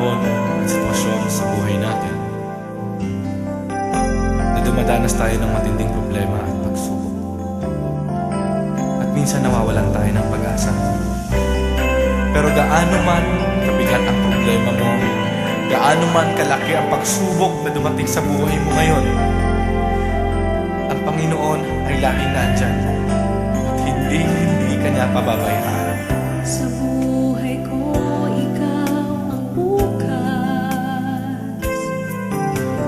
panahon at sitwasyon sa buhay natin na dumadanas tayo ng matinding problema at pagsubok. At minsan nawawalan tayo ng pag-asa. Pero gaano man kabigat ang problema mo, gaano man kalaki ang pagsubok na dumating sa buhay mo ngayon, ang Panginoon ay laging nandyan at hindi ka niya pababayaan. Sa buhay ko, ikaw ang bukas.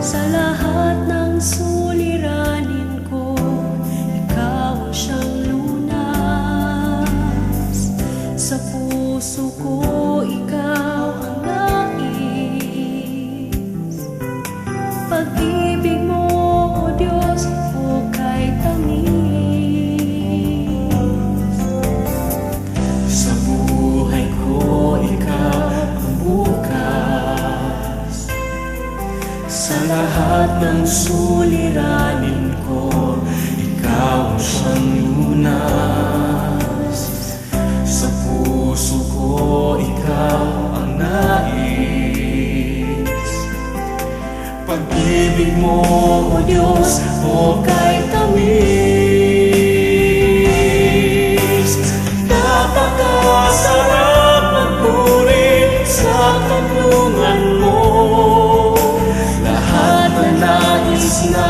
Sa lahat ng suliranin ko, ikaw ang siyang lunas. Sa puso ko, ikaw ang nais. Pag-ibig mo, O Diyos, hukay tamis. Sa buhay ko, ikaw ang bukas. Sa lahat ng suliranin ko, ikaw ang siyang lunas. Sa puso ko, ikaw ang nais. Pag-ibig mo, O Diyos, hukay tamis. Napakasarap magpuri sa kanlungan mo. Lahat na nais na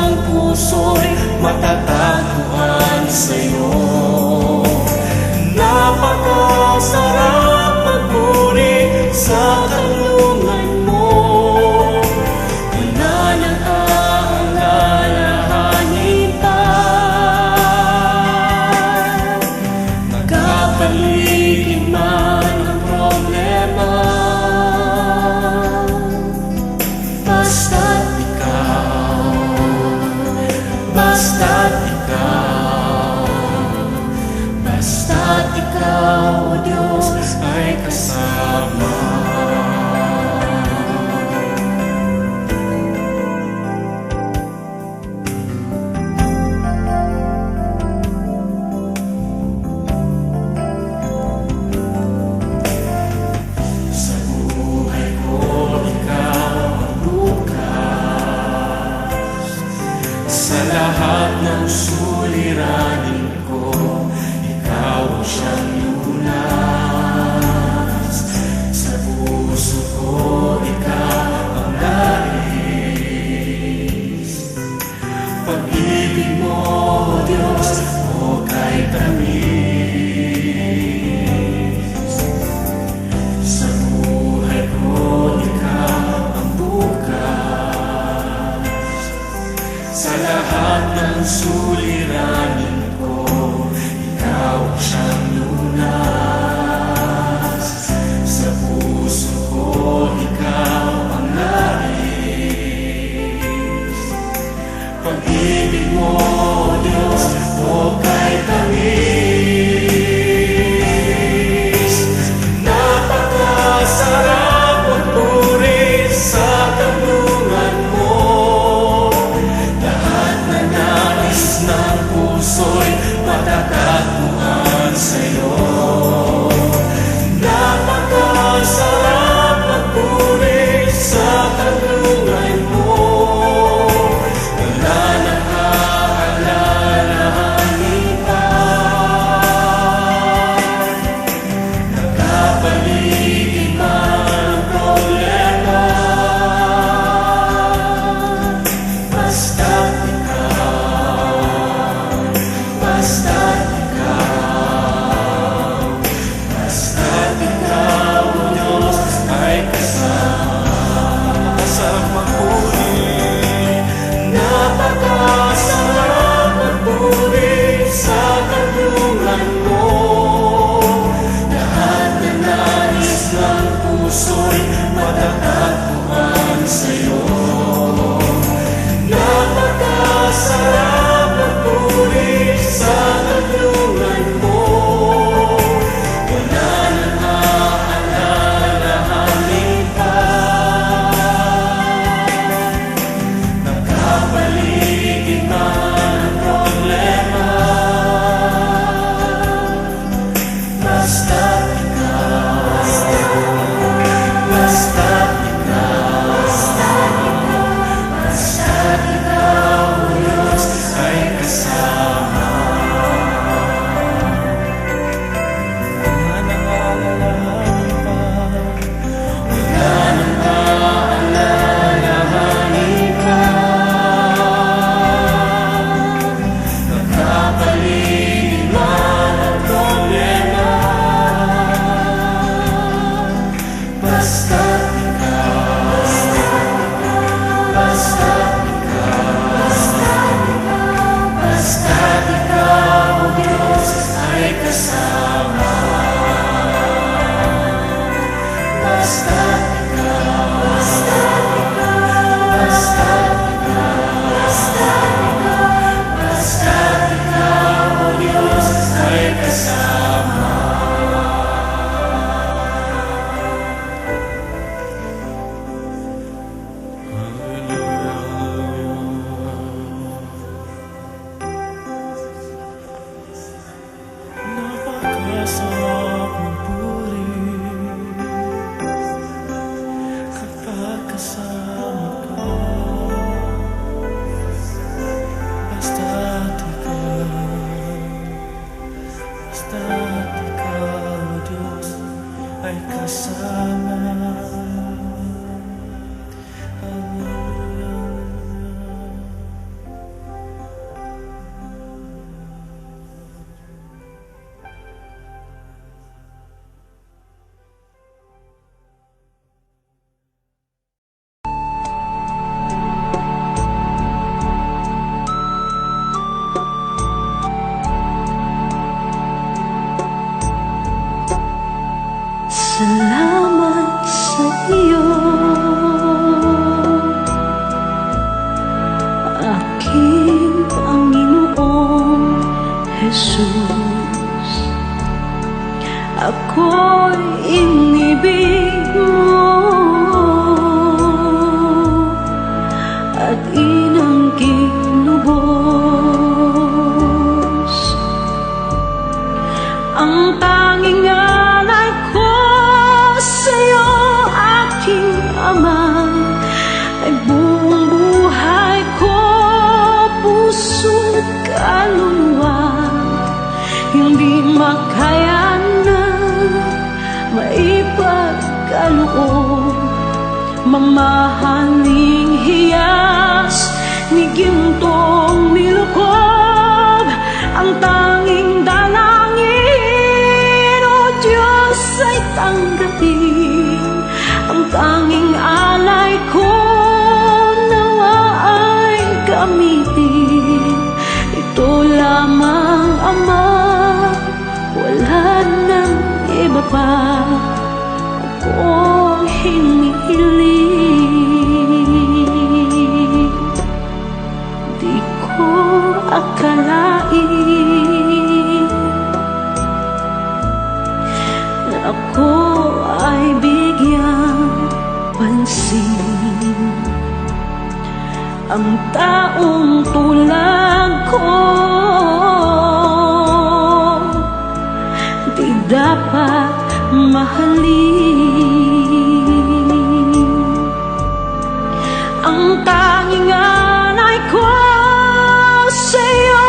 ay kasama. Salamat sa iyo, aking Panginoong Jesus. Ako'y inibig mo at inangking lubos. Ang tanging alay ko sa'yo, aking Ama, ay buong buhay ko, puso't kaluluwa. Hindi makayanan, maipagkaloob, mamahaling hiyas ni gintong nilukob. Ang tanging dalangin, o Diyos, ay tanggapin. Ang tanging alay ko, nawa ay gamitin. Ito lamang, Ama, wala nang iba pa akong hinihiling. Di ko akalain na ako ay bigyang pansin. Ang taong tulad ko di dapat mahalin. Ang tanging alay ko sa'yo,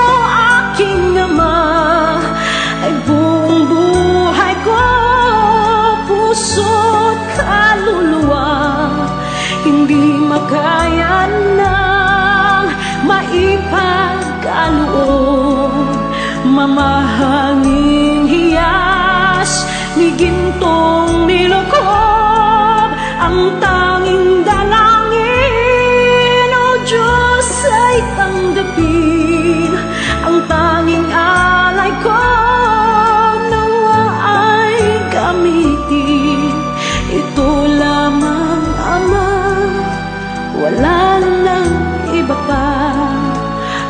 aking Ama, ay buong buhay ko, puso't kaluluwa. Hindi makayanang maipagkaloob, mamahaling hiyas ni gintong nilukob. Ang tanging dalangin, o Diyos, ay tanggapin. Ang tanging alay ko, nawa ay gamitin. Ito lamang, Ama, wala nang iba pa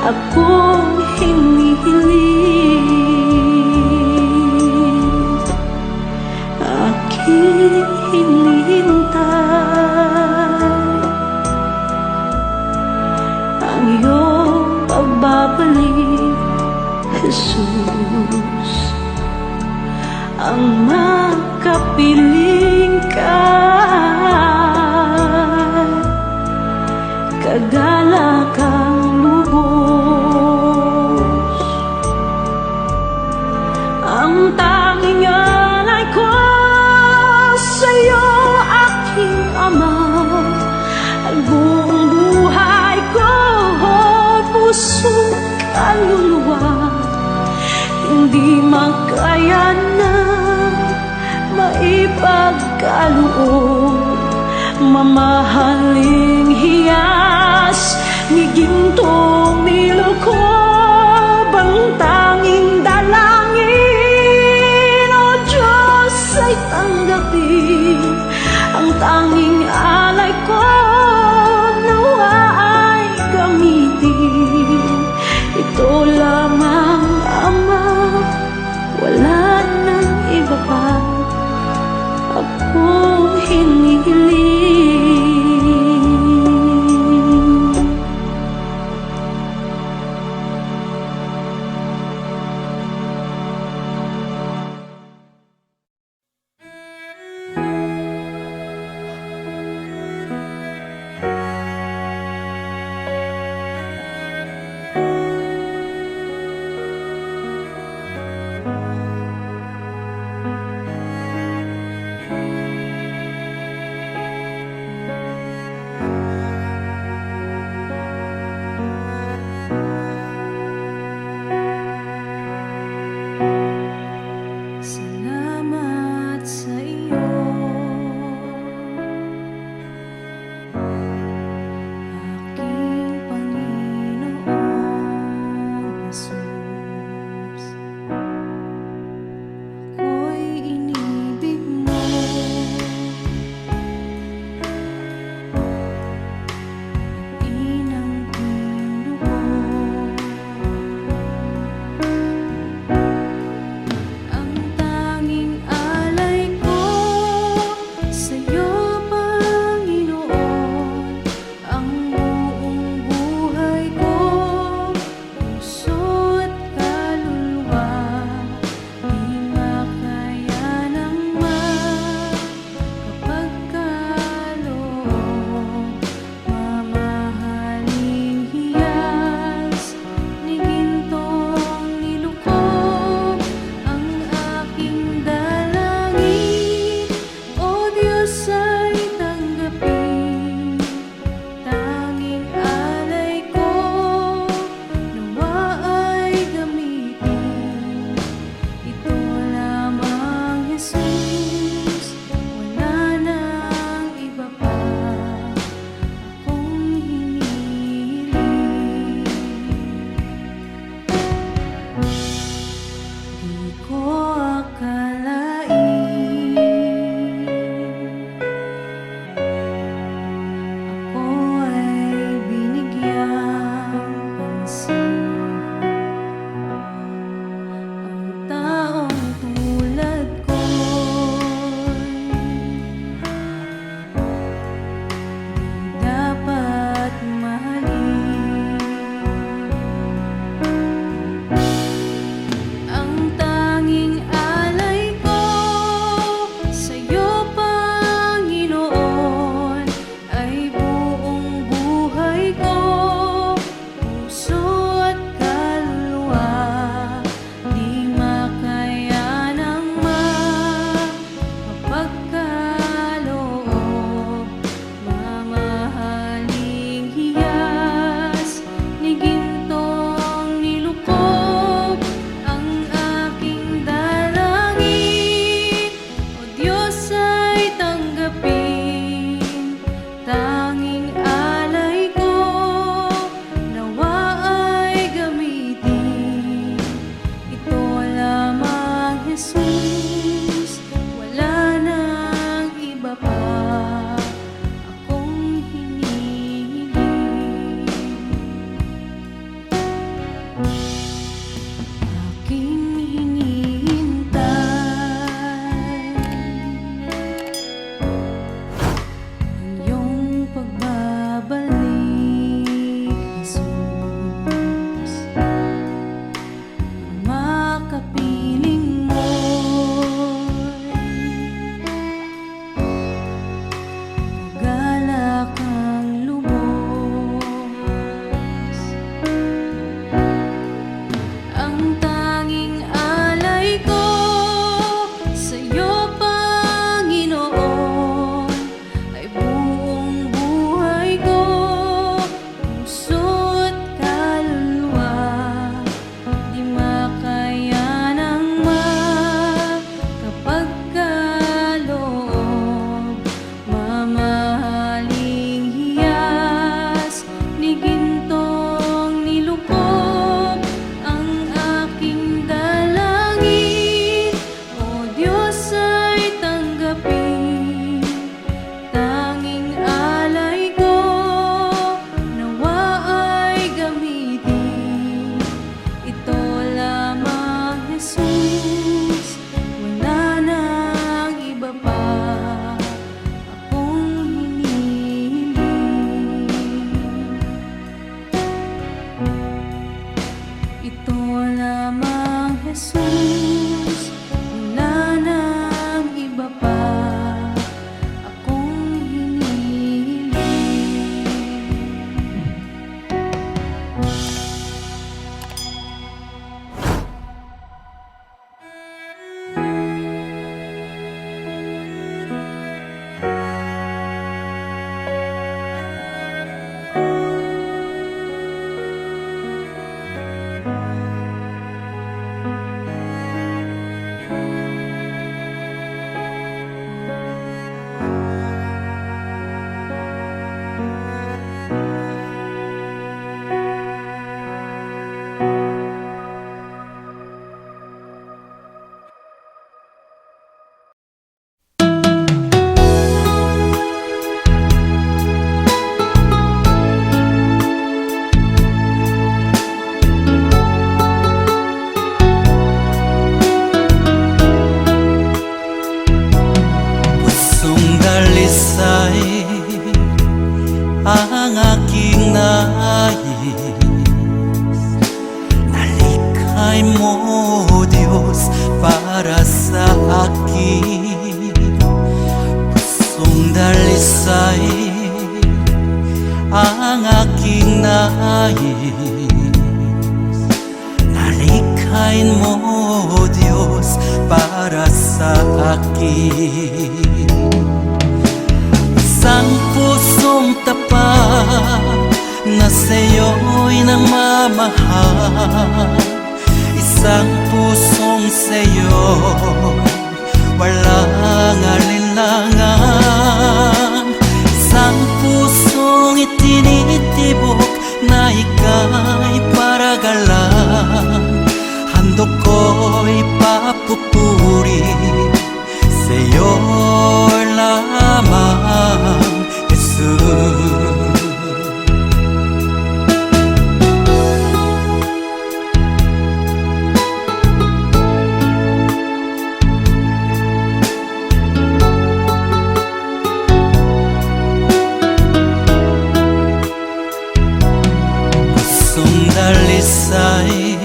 akong hinihiling. Aking hinihintay ang iyong pagbabalik, Jesus. Ang makapiling ka, kagalakang lubos. Ang tanging alay ko sa'yo, aking Ama, ay buong buhay ko, puso't kaluluwa. Hindi makayanan, maipagkaloob, mamahaling hiyas ni gintong nilukob. Ang tanging dalangin, o Diyos, ay tanggapin. Ang tanging alay ko, nawa ay gamitin. Ito lamang, Ama, wala nang iba pa akong hinihiling. akin. Isang pusong tapat na sa'yo'y nagmamahal. Isang pusong sa'yo walang alinlangan. Isang pusong itinitibok na ika'y paragalan. Handog ko'y papupuri sa'yo lamang, Jesus. Dalisay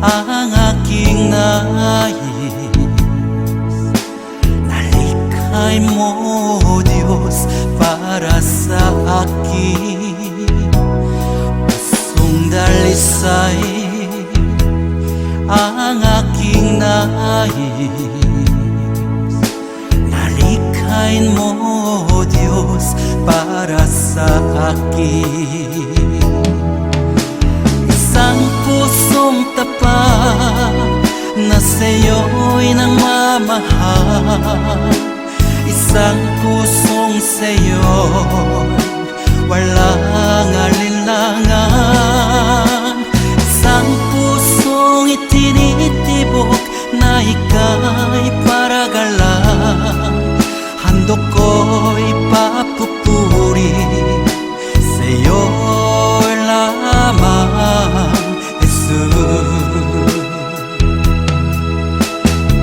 ang aking nais, nalikhay mo, Diyos, para sa akin. Pusong dalisay ang aking nais, nalikhay mo, Diyos, para sa akin. Isang pusong tapat na sa'yo'y nagmamahal. Isang pusong sa'yo walang alinlangan. Isang pusong itinitibok na ika'y paragalan. Handog ko'y papupuri sa'yo lamang, Jesus.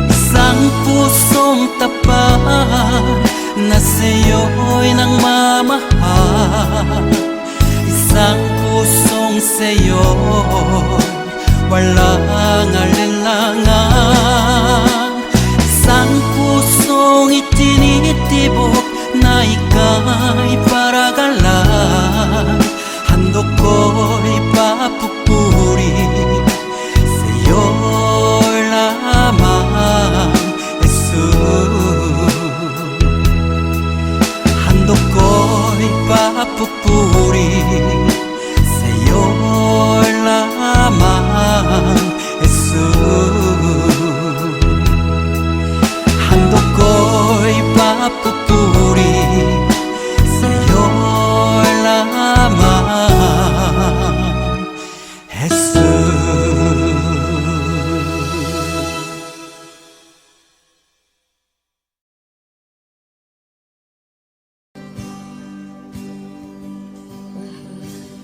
Isang pusong tapat na sa'yo'y nagmamahal. Isang pusong sa'yo walang alinlangan. Isang pusong itinitibok na ika'y paragalan. Handog ko'y papupuri sa'yo lamang, Jesus. Handog ko'y papupuri sa'yo lamang, Jesus. Handog ko'y papupuri sa'yo lamang, Jesus.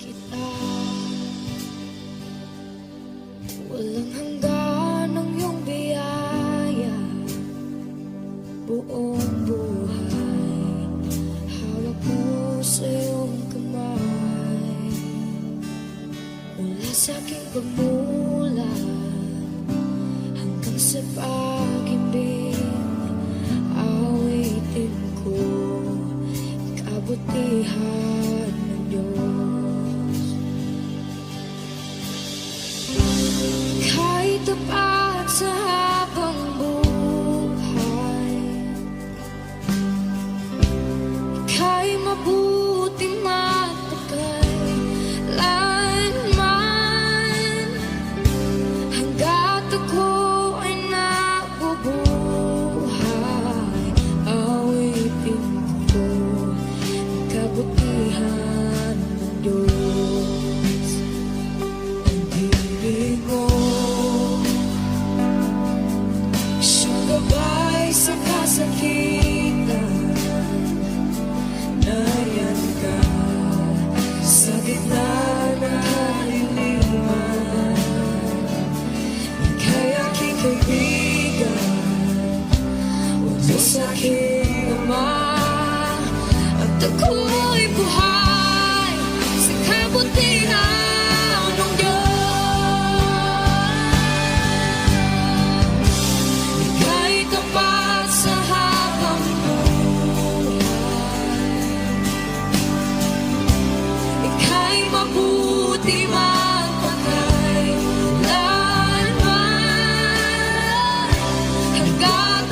Kita walang hanggan ang iyong biyaya. Buong buhay hawak mo sa iyong kamay. Mula sa aking pagmulat hanggang sa pag-ibig, awitin ko kabutihan ng Diyos. Kahit tapat sa habang buhay, ika'y mabuti matagay lanman. Hanggat ako ay nabubuhay, awitin ko ang kabutihan ng Diyos. Ang ibig mo, siyang gabay sa kasakitan. Nariyan ka sa gitna ng kaliliman. Ika'y aking kaibigan, o Diyos aking Ama. At ako'y buhay sa kabutihan ng Diyos. Ika'y tapat sa habang buhay, ika'y mabuti magpakailanman. Hanggat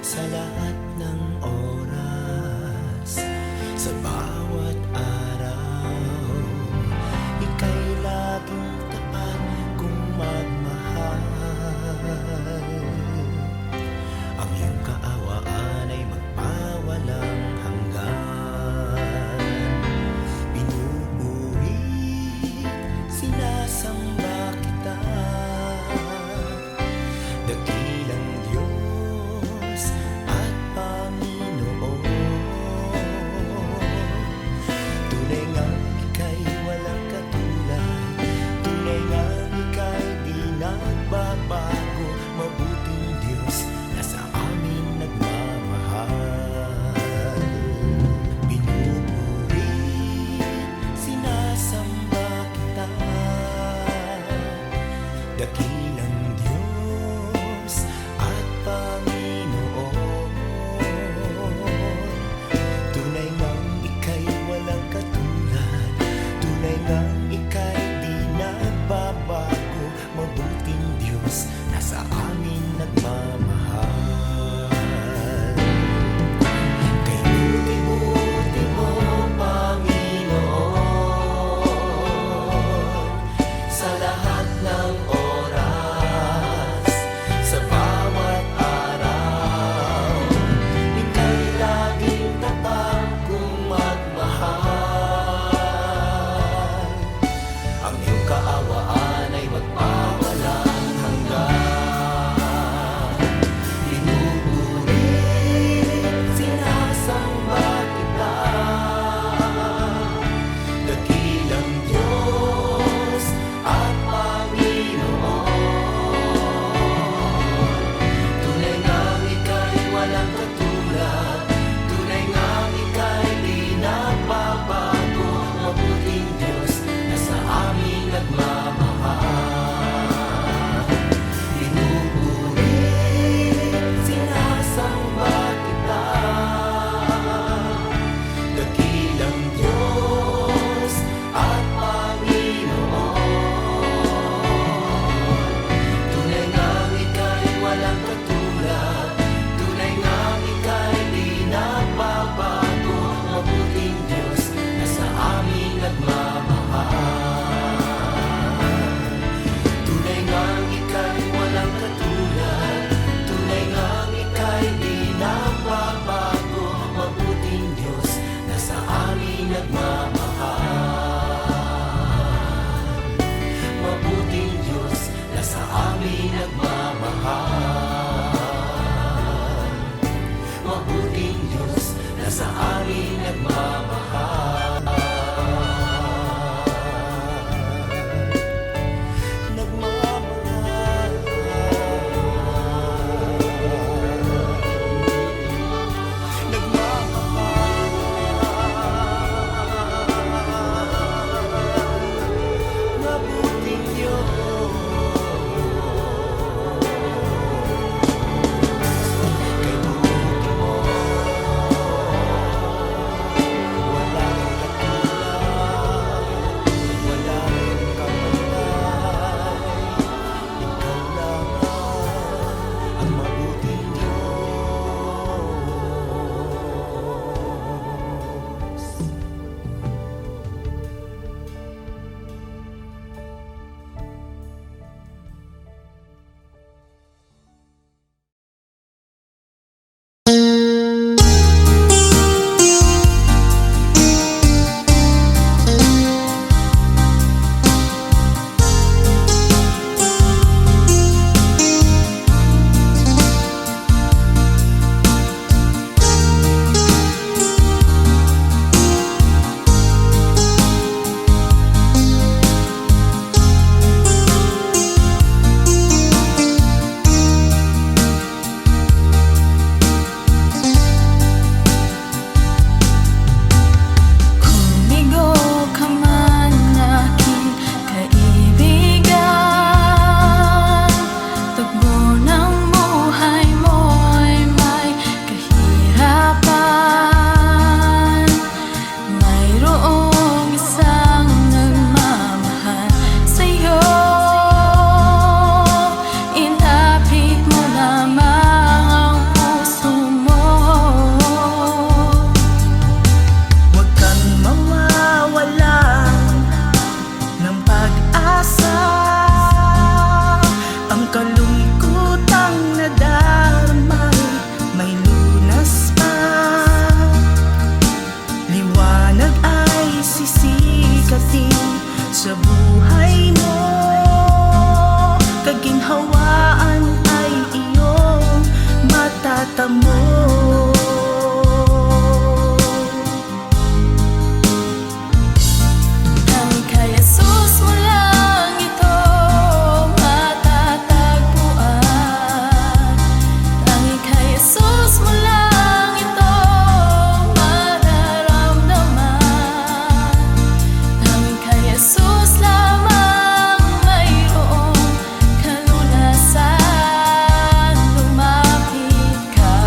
sa lahat ng oras, sa bawat araw. Ika'y laging tapat kung magmahal. Ang iyong kaawaan ay magpawalang hanggan. Pinupuri, sinasamba kita, dakilang Diyos at mata mo. Tanging kay Jesus mo lang ito matatagpuan. Tanging kay Jesus mo lang ito mararamdaman. Tanging kay Jesus lamang mayroong kalunasan. Lumapit ka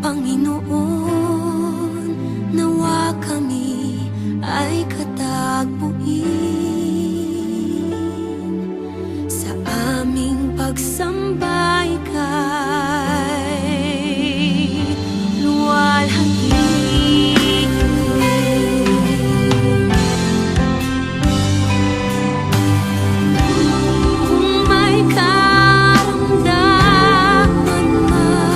Panginoon, nawa kami ay katagpuin sa aming pagsamba ika'y luwalhati. Kung may karamdaman man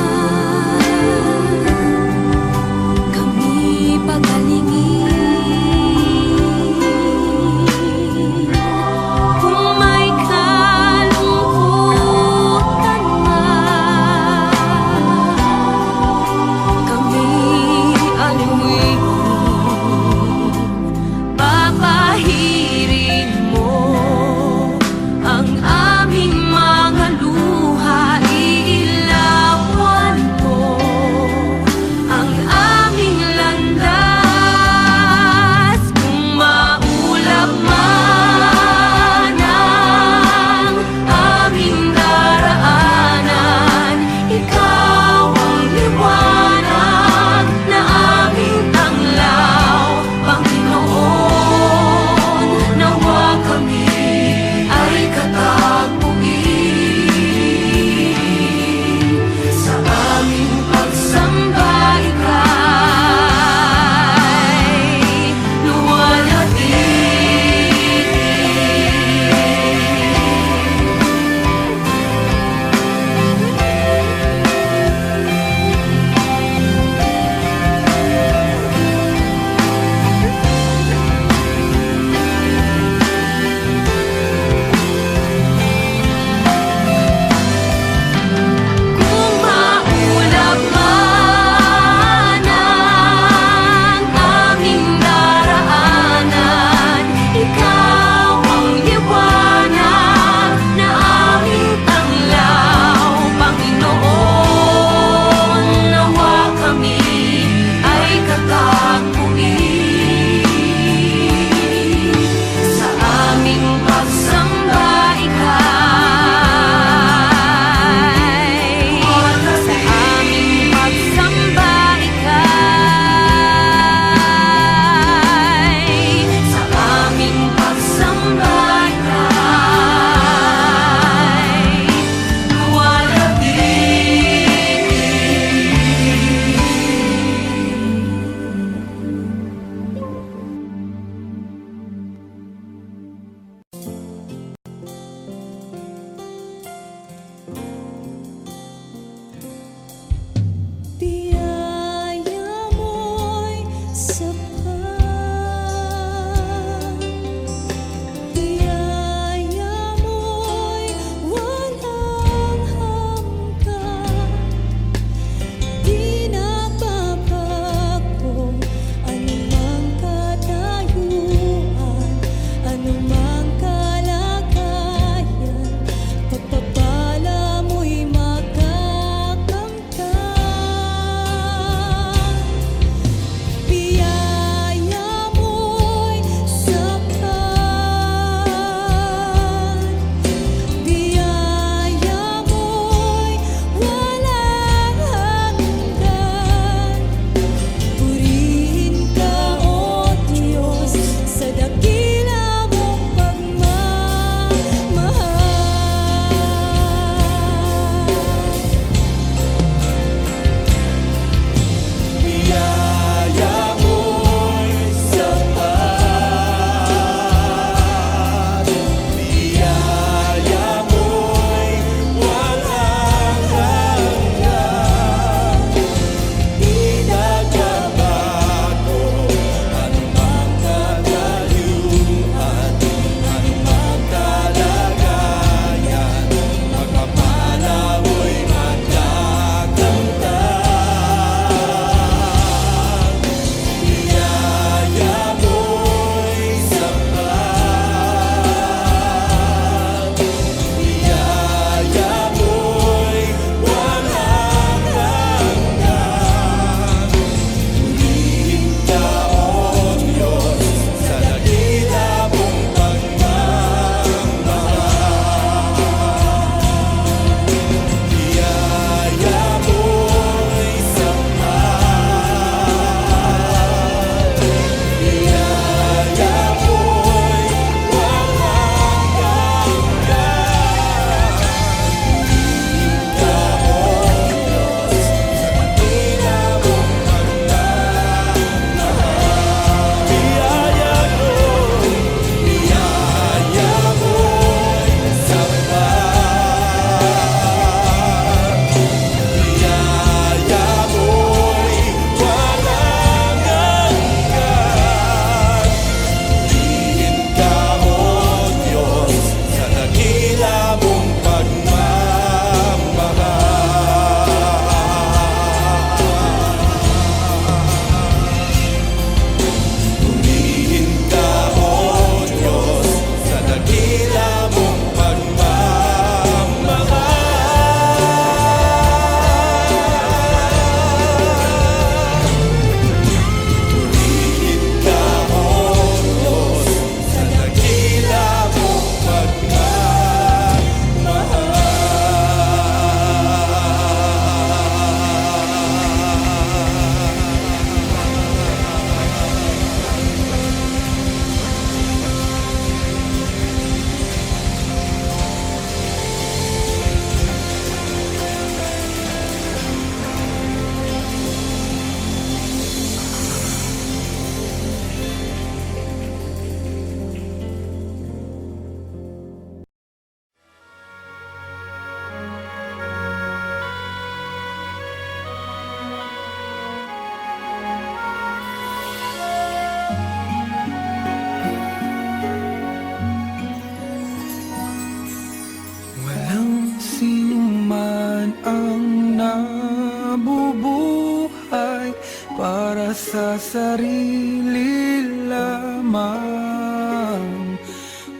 para sa sarili lamang.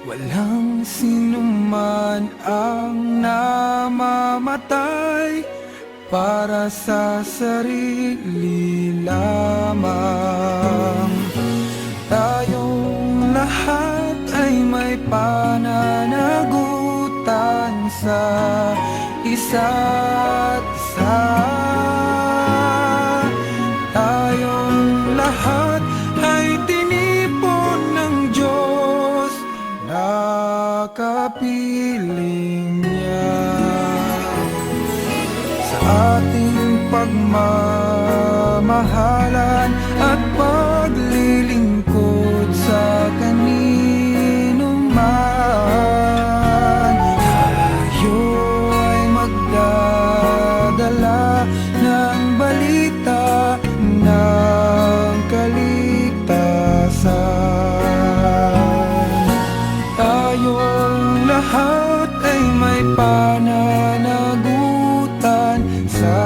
Walang sinuman ang namamatay para sa sarili lamang. Tayong lahat ay may pananagutan sa isa't isa. Tayong lahat ay tinipon ng Diyos na kapiling niya. Sa ating pagmamahalan at paglilingkod sa kanino man, tayo ay magdadala ng balita ng kaligtasan. Tayong lahat ay may pananagutan sa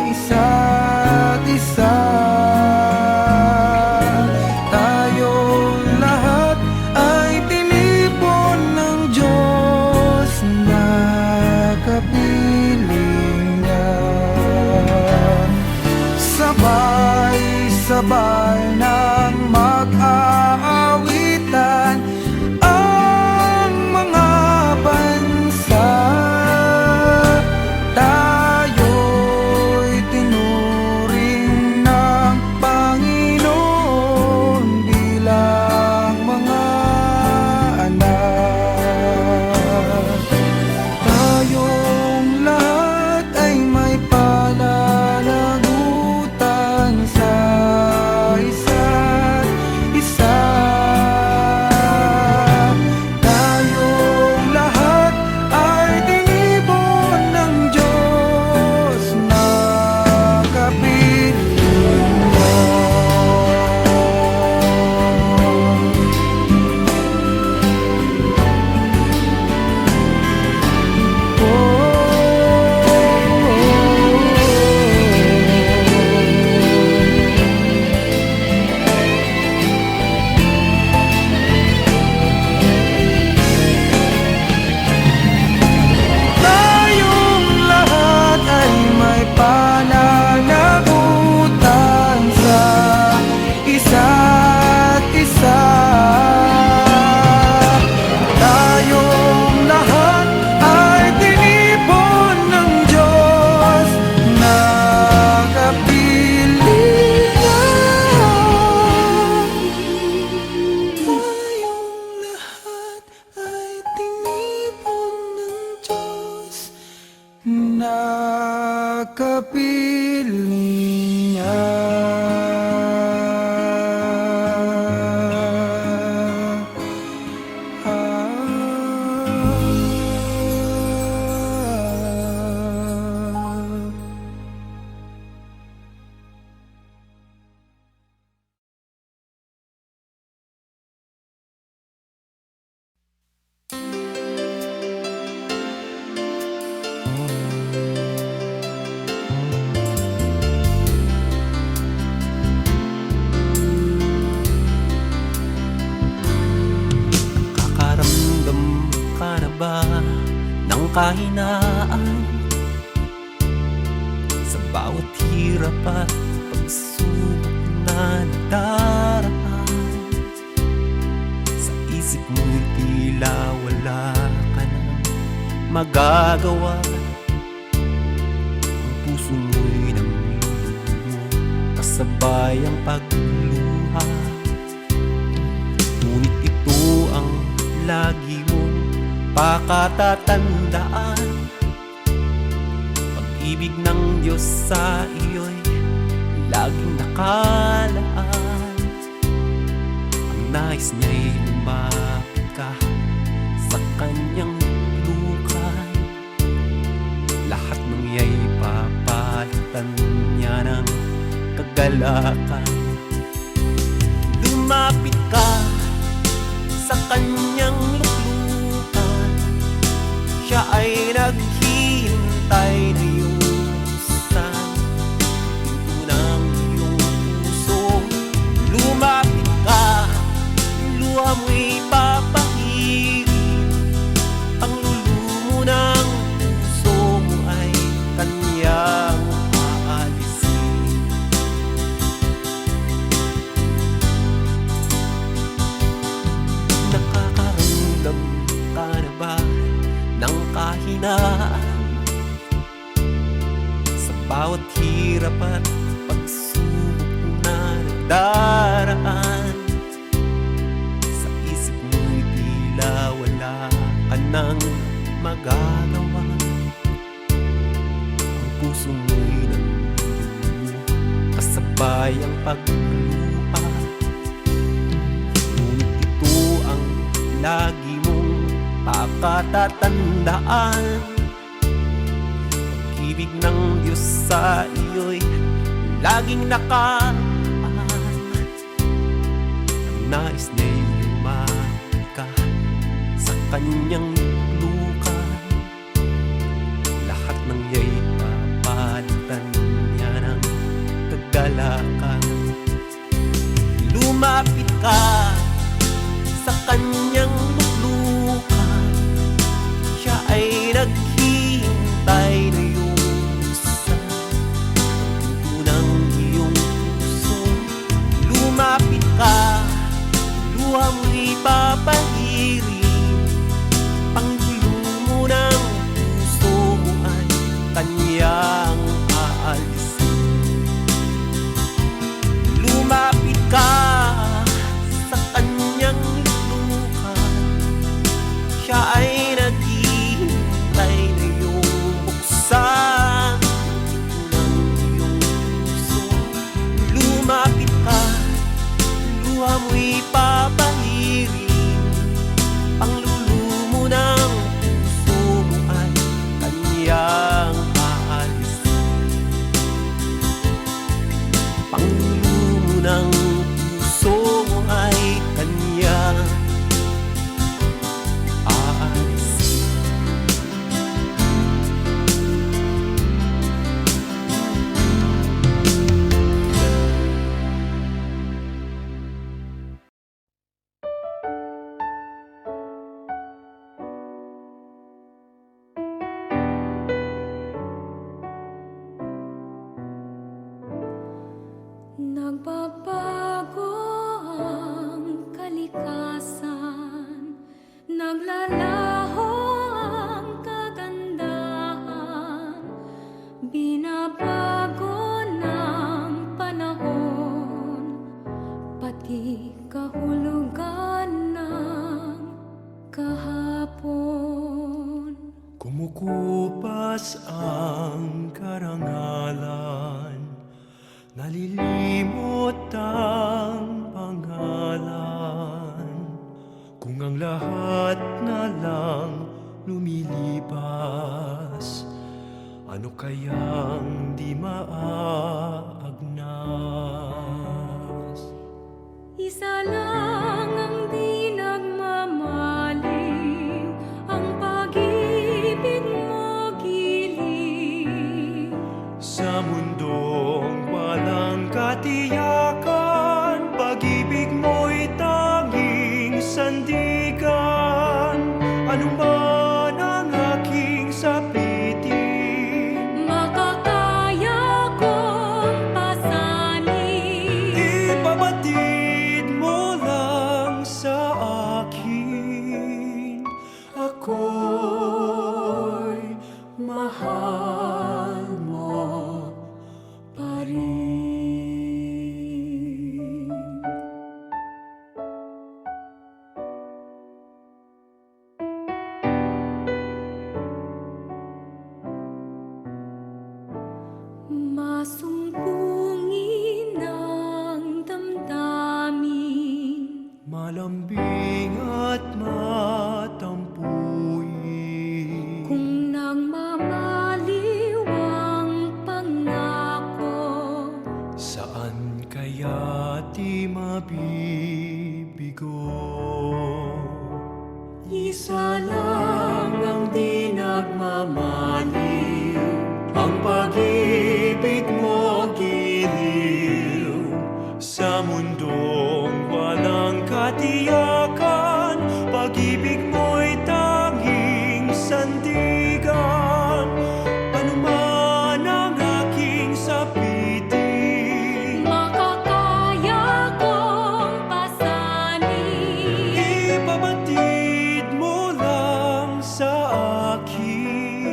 isa't isa. Tayong lahat ay tinipon ng Diyos na kapiling niya. Sabay-sabay nang mag-aawitan ang mga bansa. Tayo'y tinuring ng Panginoon bilang mga anak. Tayong lahat ay may pananagutan sa isa't isa. Tayong lahat ay tinipon ng Diyos na kapiling niya. Tayong lahat ay may pananagutan sa isa't isa. Tayong lahat ay tinipon ng Diyos na kapiling niya. Tayong lahat ay tinipon ng Diyos na kapiling niya. Kakaramdam ka na ba ng kahinaan sa bawat hirap at pagsubok na nadaraan? Sa isip mo'y tila wala ka nang magagawa. Ang puso mo'y namlulumo kasabay ang pagluha. Ngunit ito ang lagi mong pakatatandaan. Pag-ibig ng Diyos sa iyo'y laging nakalaan. Ang nais niya'y lumapit ka sa kanyang lukan. Lahat ng iya'y papalitan niya ng kagalakan. Lumapit ka sa kanyang luklukan. Siya ay naghihintay na iyong buksan pinto ng iyong tandaan sa bawat hirap at pagsubok na nagdaraan. Sa isip mo'y tila wala ka nang magagawa. Ang puso mo'y nanduluha kasabay ang pagluha. Ngunit ito ang lagi mong pakatatandaan. Pag-ibig ng Diyos sa iyo'y laging nakaan. Ang nais niya'y lumapit ka sa kanyang lukan. Lahat ng iya'y papalitan niya ng kagalakan. Lumapit ka sa kanyang luklukan. Siya ay naghihintay na iyong buksan ang pinto ng iyong puso. Lumapit ka, luha mo'y papahirin. Panggulo mo ng puso mo ay kanyang aalisin. Lumapit ka sa kanyang luklukan. Siya ay naghihintay na iyong buksan ang pinto ng iyong puso. Lumapit ka, luha mo'y papahirin. Panglulumo ng puso mo ay kanyang aalisin. Panglulumo ng puso mo ay kanyang aalisin. Nagbabago ang kalikasan, naglalaho ang kagandahan, binabago ng panahon, pati kahulugan ng kahapon. Kumukupas ang karangalan, nalilimot ang pangalan. Kung ang lahat na lang lumilipas, ano kayang di maagnas? Isa lang ang di nagmamaliw, ang pag-ibig mo giling. Sa mundong walang katiyakan, pag-ibig mo'y tanging sandigan. Ano man ang aking sapitin, Makakaya kong pasanin. ipabatid mo lang sa akin. Ako'y mahal mo pa rin. Masumpungin ang damdamin, Malambing at matampuin. kung nagmamaliw ang pangako. Saan kaya di mabibigo? Isa lang ang di nagmamaliw, ang pag-ibig mo giliw. Sa mundong walang katiyakan, pag-ibig mo'y tanging sandigan. Ano man ang aking sapitin, Makakaya kong pasanin. ipabatid mo lang sa akin.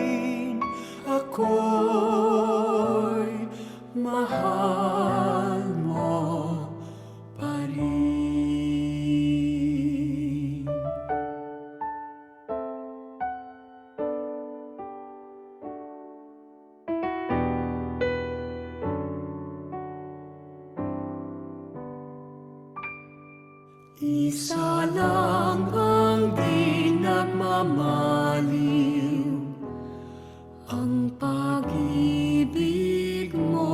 Isa lang ang di nagmamaliw, ang pag-ibig mo.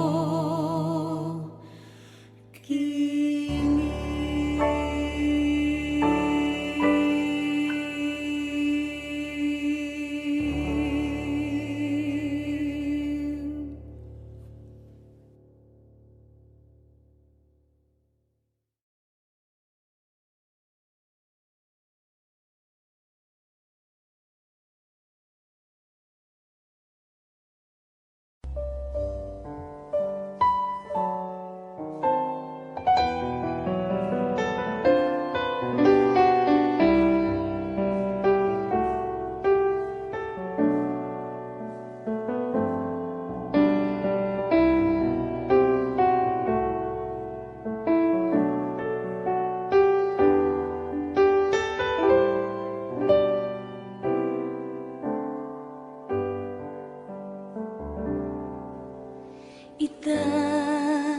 Itataas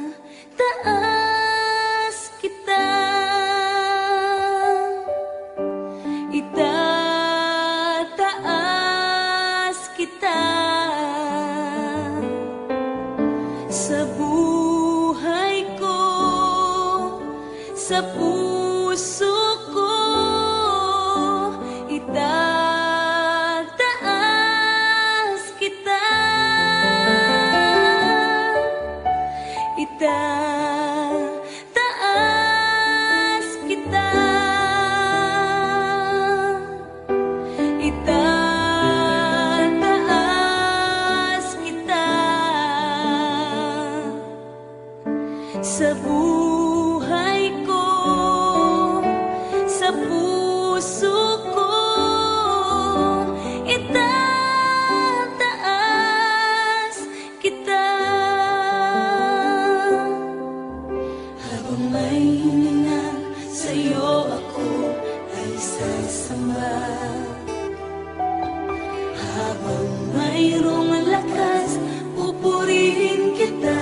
kita, itataas kita sa buhay ko, sa puso ko, itataas kita. Itataas kita, itataas kita sa buhay ko, sa puso ko, itataas kita. Habang may hininga sa'yo ako ay sasamba, habang mayroong lakas pupurihin kita.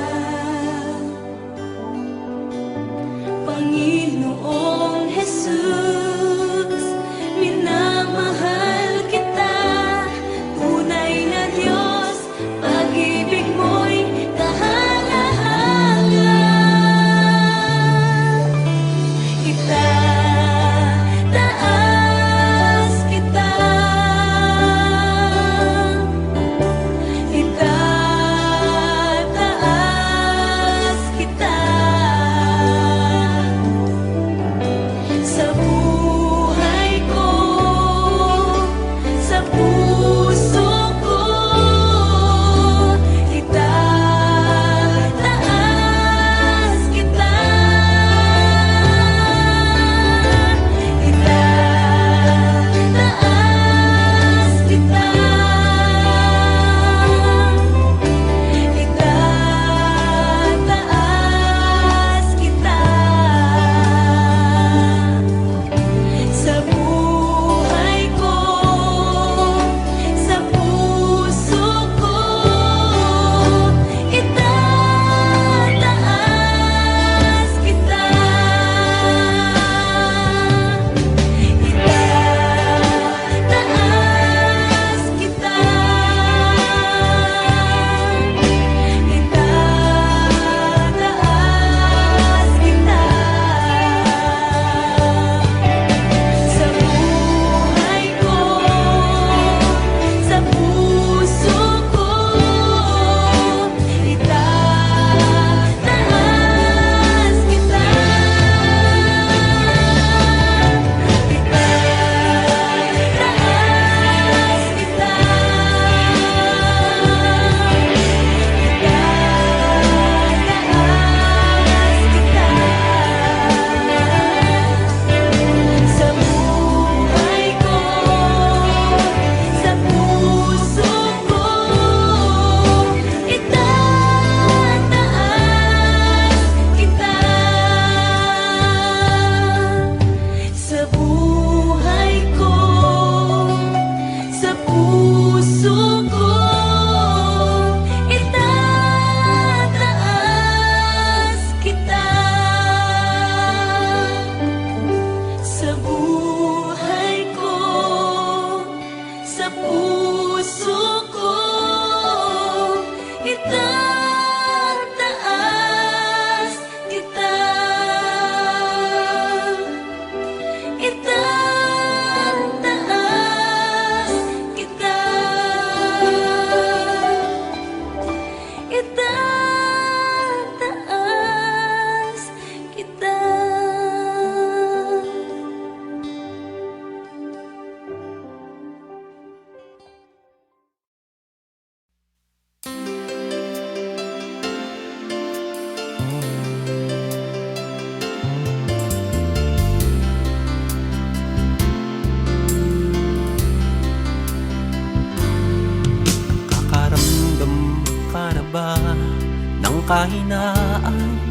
kahinaan,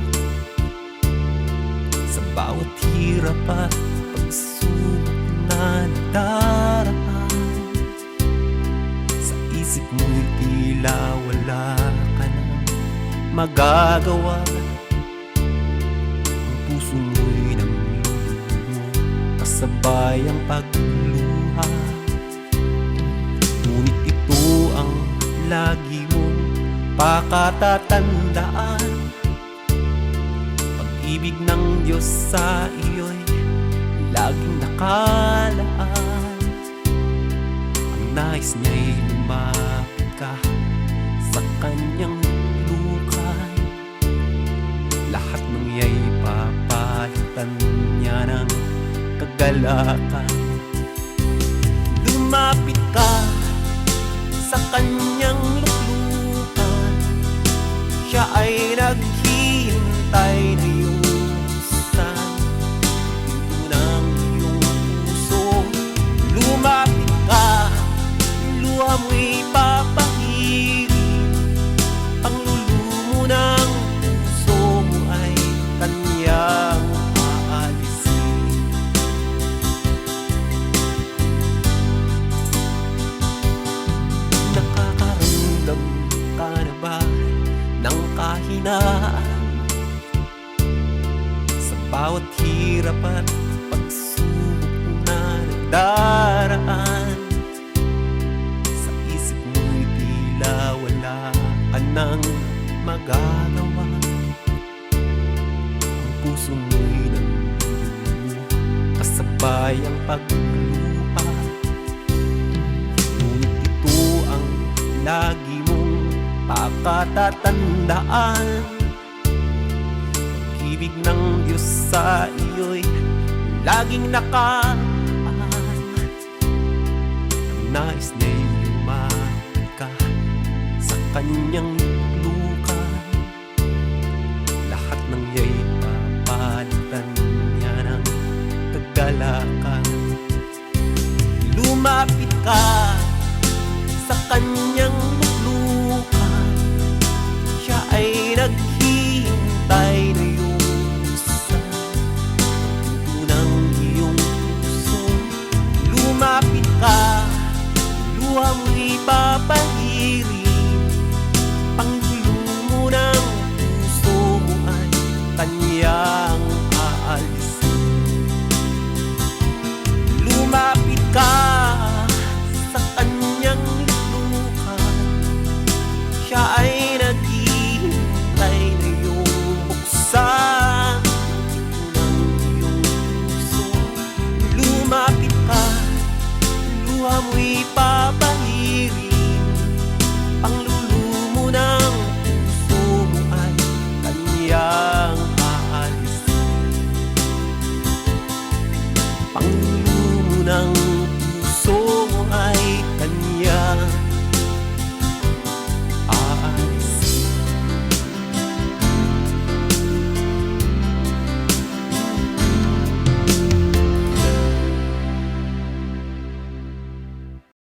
sa bawat hirap at pagsubok na nadaraan. Sa isip mo'y tila wala ka na magagawa. Ang puso mo'y namlulumo, kasabay ang pagluha. Ngunit ito ang lagi mong pakatatandaan. Pag-ibig ng Diyos sa iyo'y laging nakalaan. Ang nais niya'y lumapit ka sa kanyang lukan. Lahat ng iya'y papalitan niya ng kagalakan. Lumapit ka sa kanyang luklukan, siya ay naghihintay na yusan pinto ng iyong puso. Lumapit ka, luha mo'y papahirin, ang lulumo ng puso mo ay kanyang aalisin. Nakakaramdam ka na ba ng kahinaan? Sa bawat hirap at pagsubok na nagdaraan, sa isip mo'y tila wala ka nang magagawa. Ang puso mo'y namlulumo, kasabay ang pagluha. Ngunit ito ang lagi mong pakatatandaan. Pag-ibig ng Diyos sa iyo'y laging nakaan. Ang nais niya'y lumapit ka sa kanyang